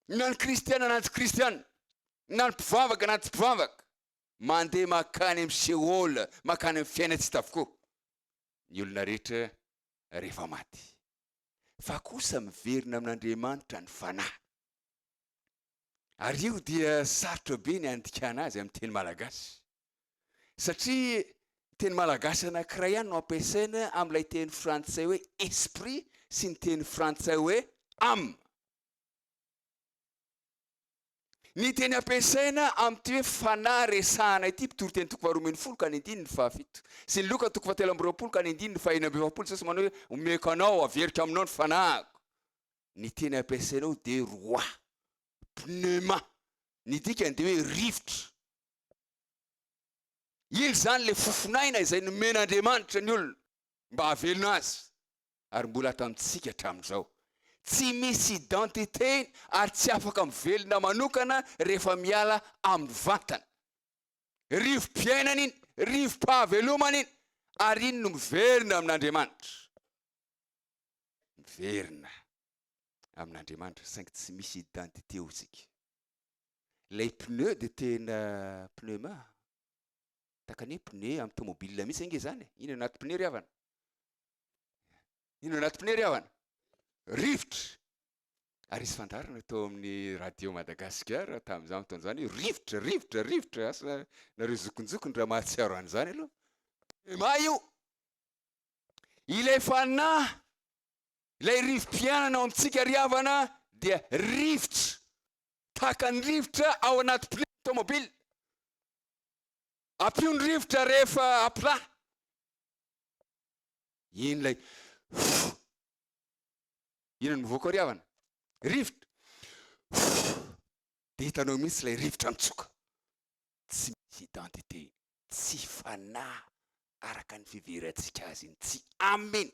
na ny kristiana na ny tsy kristiana na ny mpivavaka na ny tsy mpivavaka mandeha makany amin'ny Sheol makany amin'ny fiainana tsy hita avokoa ny olona rehetra rehefa maty fa kosa miverina amin'Andriamanitra ny fanahy ary io dia sarotra be ny andikana azy amin'ny teny malagasy satria teny malagasy anankiray ihany no ampiasaina amin'ilay teny frantsay hoe esprit sy ny teny frantsay hoe âme ny teny ampiasaina amin'ity hoe fanahy resahana ity mpitory teny toko faharoa ambin'ny folo ka ny andininy fahafito sy ny Loka toko fahatelo amby roapolo ka ny andininy fahenina amby efapolo sasy manao hoe omeko anao averika aminao ny fanahiko ny teny ampiasainao de roi pneuma ny dikany de hoe rivotra iny zany le fofonaina izay nomen'Andriamanitra ny olona mba havelona azy ary mbola atantsika hatramin'izao tsy misy identité ary tsy afaka mivelona manokana rehefa miala amin'ny vatana rivo-piainana iny rivo-pahavelomana iny ary iny no miverina amin'Andriamanitra miverina amin'Andriamanitra saingy tsy misy identité ho tsika lay pneu de tena pneuma takany pneu amin'ny tomobile mihitsy ange zany ino anaty pneu ry havana ino anaty pneu ry havana rivotra ary izy fandarana tao amin'ny radio Madagasikara tamin'izany fotoana zany rivotra rivotra rivotra asa nareo zokonjokony raha mahatsiaro an'izany aloha ma io ilay fanahy ilay rivo-pianana ao amintsika ry havana dia rivotra tahaka ny rivotra ao anaty pneu tomobile ampio ny rivotra rehefa apla iny lay ino mivoaka ry havana rivotra de hitanao mihitsy lay rivotra mitsoka tsy misy identité tsy fanahy araka ny fiverantsika azy iny tsy ameny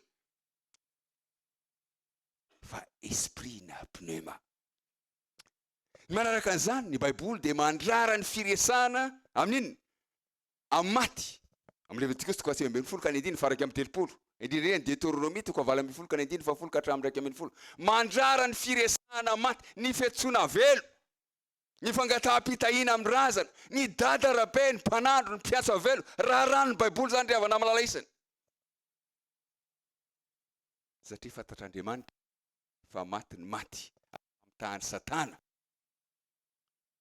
fa esprit na pneuma manaraka an'izany ny Baiboly de mandrara ny firesahana amin'inony amin'ny maty amin'ny Levitikos toko faha 8 ka ny andininy faraka amin'ny telopolo indrindra ny Deutéronomie toko faha 8 ka ny andininy fahafolo ka hatramin'ny 1 mandrara ny firesahana maty ny fiantsoana velo ny fangataham-pitahina amin'ny razana ny dada rabe ny mpanandro ny mpiatso velo raha rano ny Baiboly zany ry havana amin'ny lalaisany satria fantatr'Andriamanitra fa maty ny maty amin'ny tahany Satana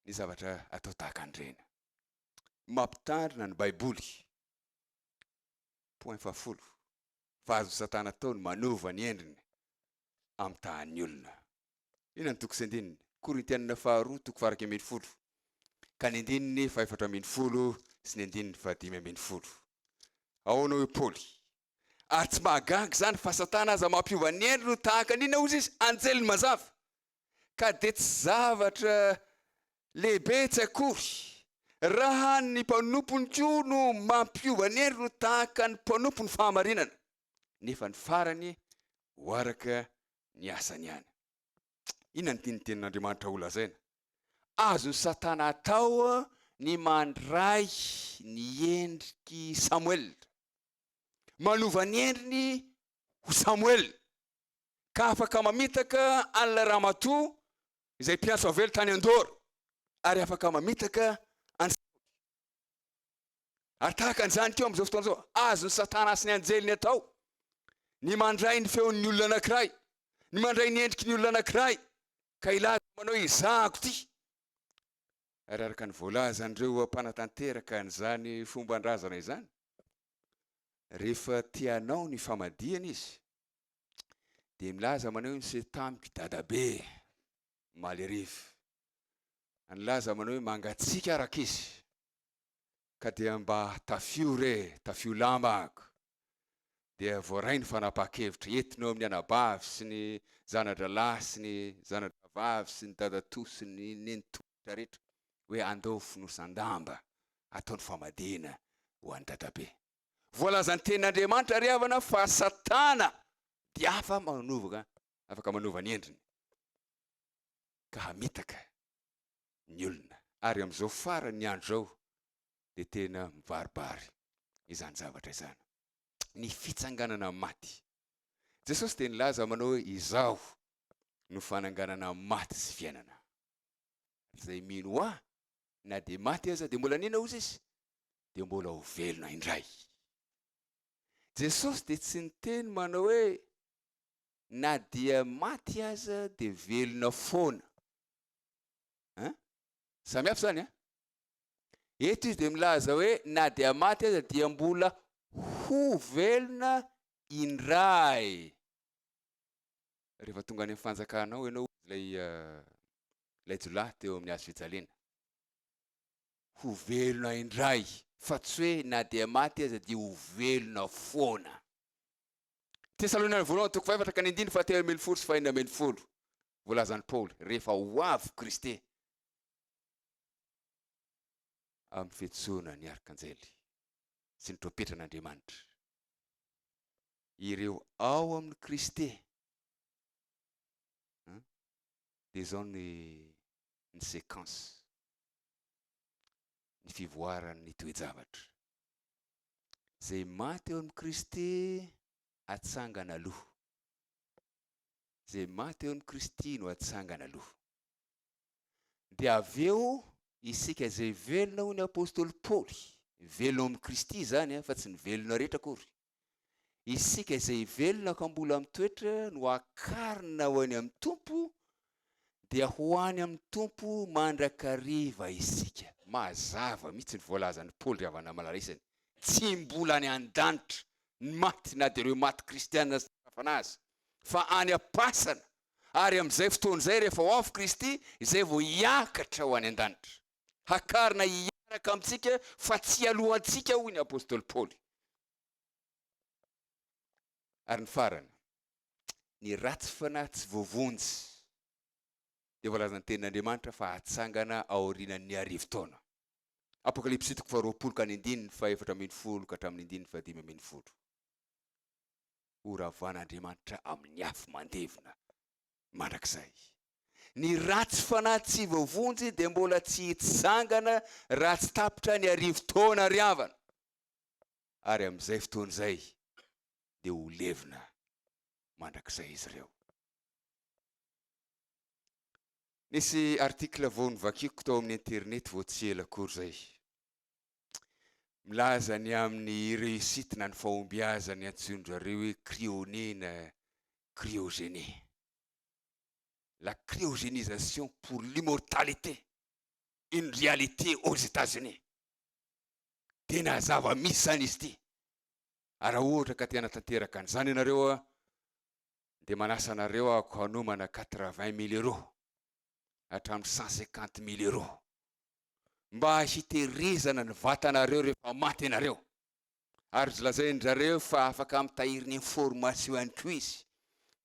ny zavatra atao tahaka an'ireny mampitandrina ny Baiboly point fahafolo fa azo Satana tao ny manova ny endriny amin'ny tahan'ny olona ina ny toko sy andininy Korintianina faharoa toko faraka ambin'ny folo ka ny andininy fahaefatra ambin'ny folo sy ny andininy fahadimy ambin'ny folo ao anao hoe Paoly ary tsy mahagaga zany fa Satana aza mampiova ny endriny tahaka an'ina ozy izy anjeliny mazava ka de tsy zavatra lehibe tsy akory raha ny mpanompony koa no mampiova ny endriny tahaka ny mpanompony fahamarinana nefa ny farany ho araka ny asany ihany inona ny tianytenin'Andriamanitra ho lazaina azony Satana atao ny mandray ny endriky Samuel manova ny endriny ho Samuel ka afaka mamitaka an'ilay ramatoa izay mpiantso avelo tany Andro3 ary afaka mamitaka any ary tahaka an'izany keo amin'izao fotoana izao azony Satana sy ny anjeliny atao ny mandray ny feon'ny olona anankiray ny mandray ny endriky ny olona anankiray ka ilaza manao izahako ty. Araraka ny voalazandreo mpanatanteraka an'izany fomban-drazana izany. Rehefa tianao ny famadiana izy, dia milaza manao hoe se tamiko dadabe maly arivo. Anylaza manao hoe mangatsiaka araka izy. Ka dia mba tafio lambako. Dia voaray ny fanapa-kevitra entinao amin'ny anabavy sy ny zanadra lahy sy ny zanadra vavy sy ny dadatoa sy ny nenitotra rehetra hoe andao fonosandamba ataony famadihana ho an'ny dadabe. Voalazan'ny tenin'Andriamanitra ry havana fa Satana dia afaka manova ny endriny ka hamitaka ny olona. Ary amin'izao farany andro zao dia tena mibaribary izany zavatra izany. Ny fitsanganana maty. Jesosy dia nilaza manao hoe izao no fananganana maty sy fiainana. Izay mino ahy na dia maty aza dia mbola nina ozy izy dia mbola ho velona indray. Jesosy dia tsy niteny manao hoe na dia maty aza dia velona foana. Samy hafa zany. Eto izy dia milaza hoe na dia maty aza dia mbola ho velona indray. Rehefa tonga any amin'ny fanjakanao ianao ilay jolahy teo amin'ny hazo fijaliana. Ho velona indray, fa tsy hoe na dia maty aza dia ho velona foana. Tesaloniana voalohany toko 5 ka ny 9 fa 7 sy 9. Voalazan'i Paoly, rehefa ho avy Kristy amin'ny fiantsoana ny arkanjely sy ny trompetan'Andriamanitra. Ireo ao amin'ny Kristy dia izao ny séquence, ny fivoaran'ny toe-javatra. Zay maty eo amin'ny Kristy atsangana aloha. Zay maty eo amin'ny Kristy no atsangana aloha. Dia avy eo isika zay velona ho ny apôstôly Paoly, velona amin'ny Kristy zany fa tsy ny velona rehetra akory. Isika zay velona ka mbola mitoetra no akarina ho any amin'ny Tompo, dia ho any amin'ny Tompo mandrakariva isika. Mazava mihitsy ny voalazan'ny Paoly avana malarisany. Tsy mbola any an-danitra ny maty na dia ireo maty kristianina fanazy, fa any am-pasana. Ary amin'izay fotoan'izay rehefa ho avy Kristy, izay vao hiakatra ho any an-danitra. Hakarina hiaraka amintsika fa tsy alohantsika hoy ny apôstôly Paoly. Ary ny farany, ny ratsy fanahy tsy voavonjy dia voalazan'ny tenin'Andriamanitra fa hatsangana aorianan'ny arivo-taona. Apokalipsy 2 ka ny 9 fa 4 ka hatramin'ny 9 fa 5. Oravan'Andriamanitra amin'ny afo mandevina mandrakizay. Ny ratsy fanahy tsy voavonjy dia mbola tsy hitsangana raha tsy tapitra ny arivo-taona ry havana. Ary amin'izay fotoan'izay dia ho levina mandrakizay izy ireo. Nisy artikla vao novakiko tao amin'ny internet vao tsy ela akory zay. Milaza ny amin'ny réussite na ny fahombiazany antsoin'jareo hoe cryogénie na cryogénie. La cryogénisation pour l'immortalité, une réalité aux États-Unis. Tena zava-misy zany izy ity. Raha ohatra ka tena tanteraka an'izany ianareo dia manasa anareo ako hanomana 80,000 euros hatramin'ny 150,000 euros mba hitehirizana ny vatanareo rehefa maty ianareo. Ary lazain'jareo fa afaka mitahiry information antoizy,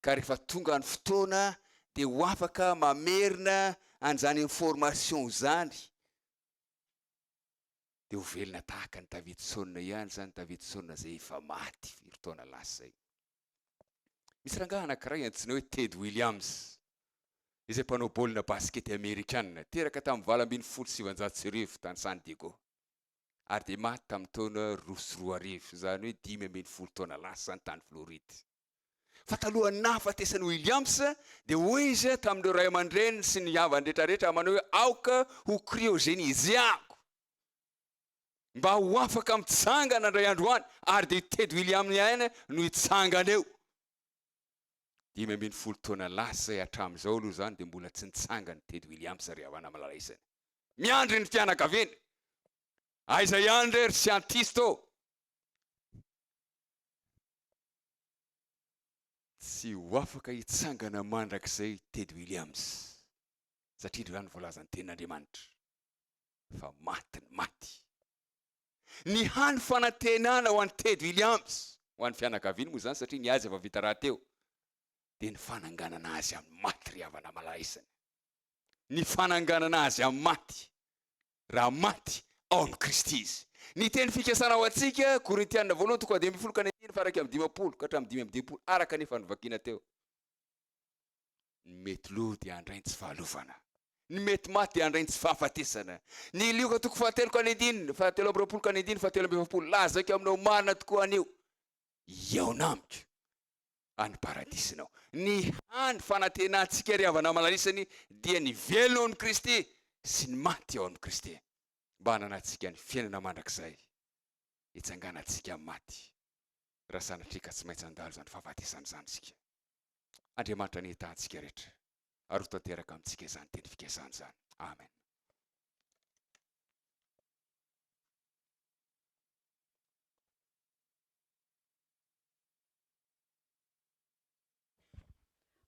ka rehefa tonga ny fotoana dia ho afaka mamerina an'izany information zany. Dia ho velona tahaka ny Davidson ihany zany, Davidson zay efa maty firy taona lasa zay. Misy rangahy anankiray antsoina hoe Ted Williams, izay mpanao baolina baskety amerikanina, teraka tamin'ny 7,700 tany San Diego. Ary dia maty tamin'ny taona 2010, zany hoe 15 taona lasa ny tany Floride. Fa talohany nahafatesany Williams dia hoy izy tamin'ireo ray aman-dreny sy ny havany rehetrarehetra manao hoe aoka ho cryogéniseko mba ho afaka mitsangana indray andro any. Ary dia Ted Williams ihany no hitsangana eo. 5 taona lasa hatramin'izao aloha zany dia mbola tsy nitsangany Ted Williams ry havana malalaisany. Miandry ny fianakaviany. Aiza ihany ry scientiste ô. Tsy ho afaka hitsangana mandrakizay Ted Williams satria izany voalazany tenin'Andriamanitra fa maty ny maty. Ny hany fanantenana ho an'ny Ted Williams, ho an'ny fianakaviany moa zany satria niazy efa vita raha teo, dia ny fananganana azy amin'ny maty ry havana malaisany. Ny fananganana azy amin'ny maty, raha maty ao amin'ny Kristy izy. Ny teny fikasana ao antsika Korintianina 2:20 faraka amin'ny 50 ka hatramin'ny 5:10 araka nefa nivakiana teo. Ny mety loha dia handray tsy fahalovana. Ny mety maty dia handray tsy fahafatesana. Ny lioka toko 7:20, 7:20, 7:20 lazaka aminao marina tokoa anio. Hihaona amiko any paradisinao. Ny hany fanantenantsika ry havana malalisany dia ny velona ao amin'ny Kristy sy ny maty ao amin'ny Kristy. Mba hananantsika ny fiainana mandrakizay hitsanganantsika amin'ny maty. Raha sanatrika tsy maintsy handalo zany fahafatesana izany sika. Andriamanitra ny hitantsika rehetra ary ho tanteraka amintsika izany teny fikasana izany. Amen.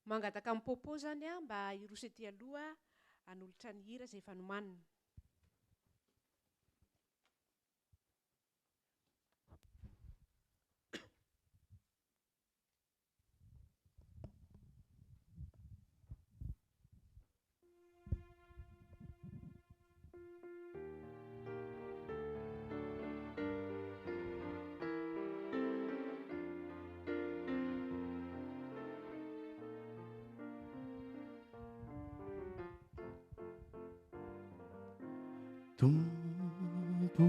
Mangataka amin'ny popo zany mba hirosy ety aloha hanolotra ny hira izay efa nomanina. Tompo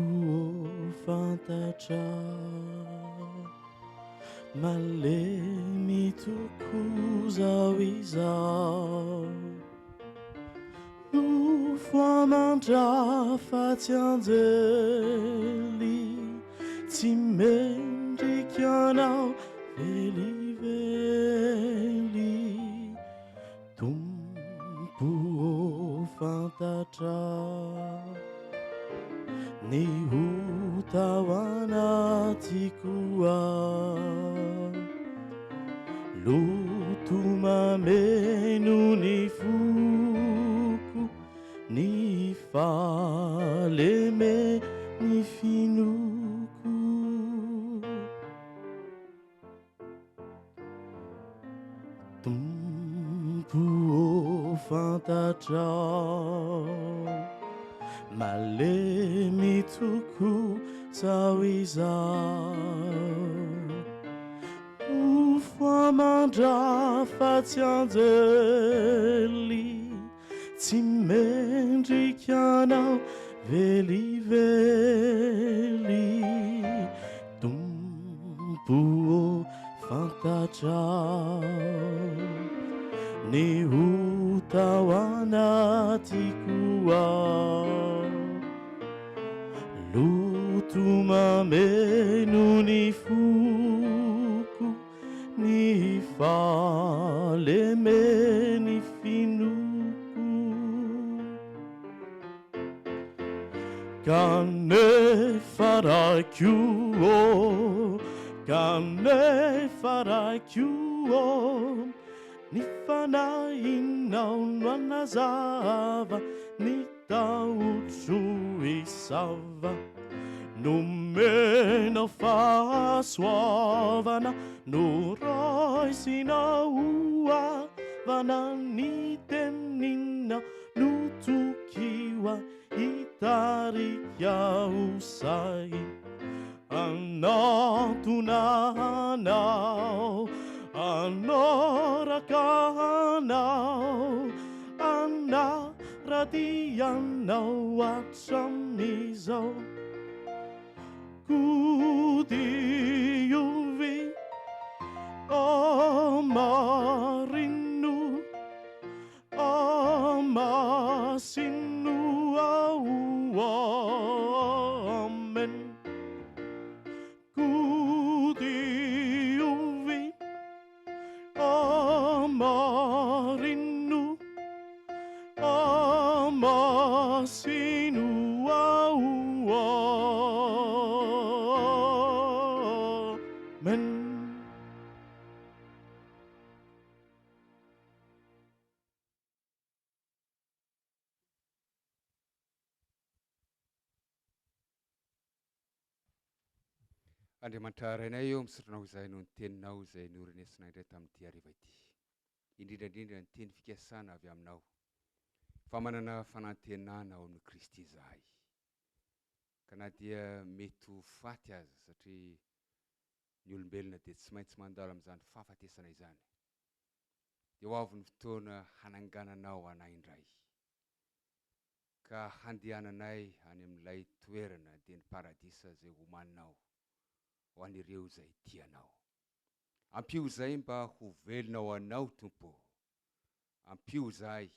fantatra malemy tokoa zao izao, no famandrafatsy anjely tsy mendrika anao velively. Tompo fantatra ny ho tao anatiko ao, loto mameno ny foko, ny faleme ny finoko. Tompo fantatra malemy tokoa zao izao, no famandrafatsy anjely tsy mendrika anao velively. Tompo fantatra ny ho tao anatiko ao, loto mameno ny foko, ny faleme ny finoko. Kanefa raikio, kanefa raikio, ny fanahinao no anazava, ny taotro isava, nomenao fahasoavana, no raisinao avana, ny teninao no tokiwa hitarika usai. Anatunanao, anorakanao, anaradianao atramizao, kudiovi amarinu, amasinu amen. Kudiovi Andriamanitra rainay eo misotranao izay noho ny teninao izay norenesinay indray tamin'ity hariva ity. Indrindrandrindra ny teny fikasana avy aminao. Fa manana fanantenana ao amin'ny Kristy izahay. Ka na dia mety ho faty aza satria ny olombelona dia tsy maintsy mandalo amin'izany fahafatesana izany. Dia ho avy ny fotoana hanangananao anay indray. Ka handehananay any amin'ilay toerana dia ny paradisa izay homaninao ho an'ireo izay tianao. Ampio izay mba ho velonao anao tompo. Ampio izay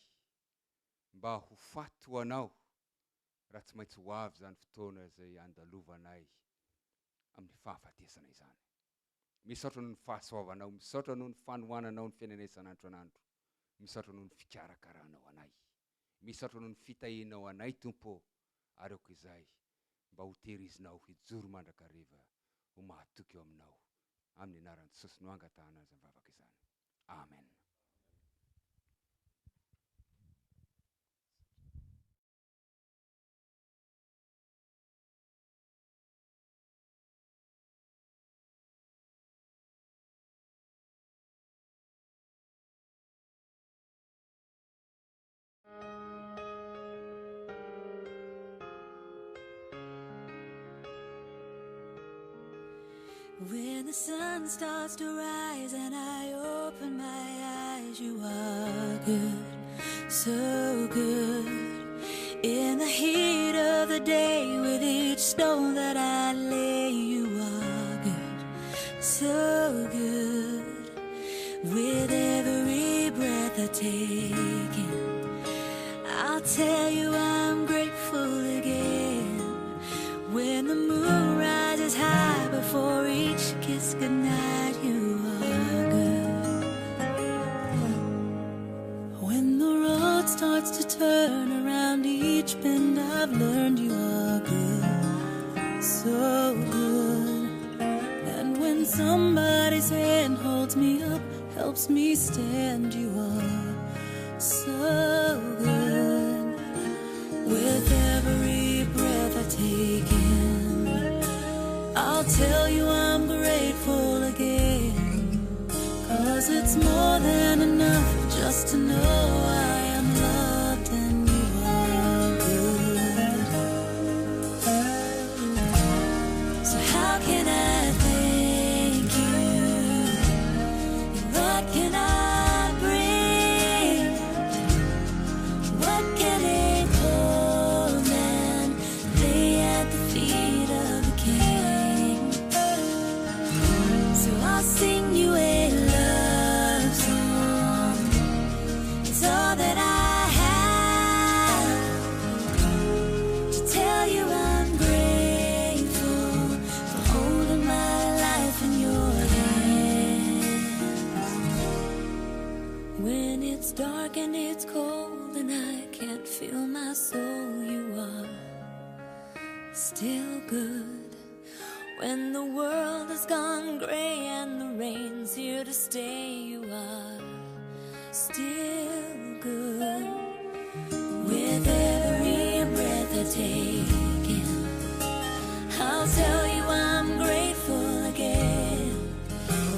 mba ho faty ho anao raha tsy maintsy ho avy izany fotoana izay andalovanay amin'ny fahafatesana izany. Misaotra noho ny fahasoavanao, misaotra noho ny fanohananao ny fiainana isan'andro anandro, misaotra noho ny fikarakaranao anay, misaotra noho ny fitahinao anay tompo, ary aoka izay mba ho tehirizinao hijoro mandrakariva ho mahatoky eo aminao amin'ny anaran'i Jesosy no angatahana azy mivavaka izany. Amen. When the sun starts to rise and I open my eyes, you are good, so good. In the heat of the day, with each stone that I lay, you are good, so good. With every breath I take in, I'll tell you I'm grateful again. When the moon rises high before each kiss goodnight, you are good. When the road starts to turn around each bend, I've learned you are good, so good. And when somebody's hand holds me up, helps me stand, you are so good. With every breath I take in, I'll tell you I'm grateful again. 'Cause it's more than enough just to know I am loved and you are good. So how can I thank you? What can I bring? What can a poor man lay at the feet of the King? So I'll sing you a love song. It's all that I have to tell you I'm grateful for holding my life in your hands. When it's dark and it's cold and I can't feel my soul, you are still good. When the world has gone gray and the rain's here to stay, you are still good. With every breath I take in, I'll tell you I'm grateful again.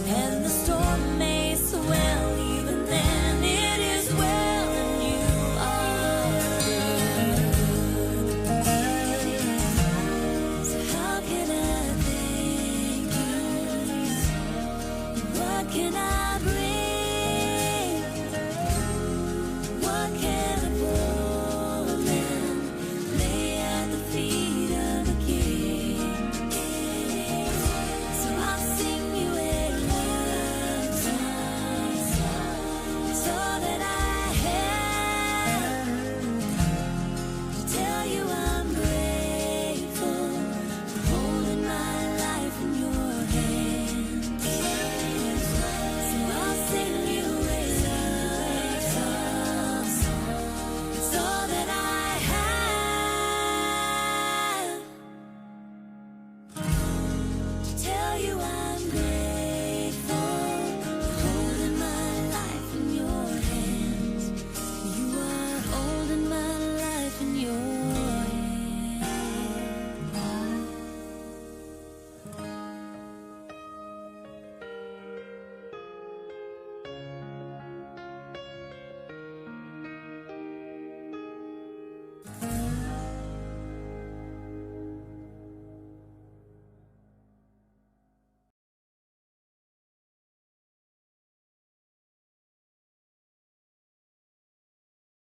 And the storm may swell, even then it is well, and you are good. So how can I thank you? What can I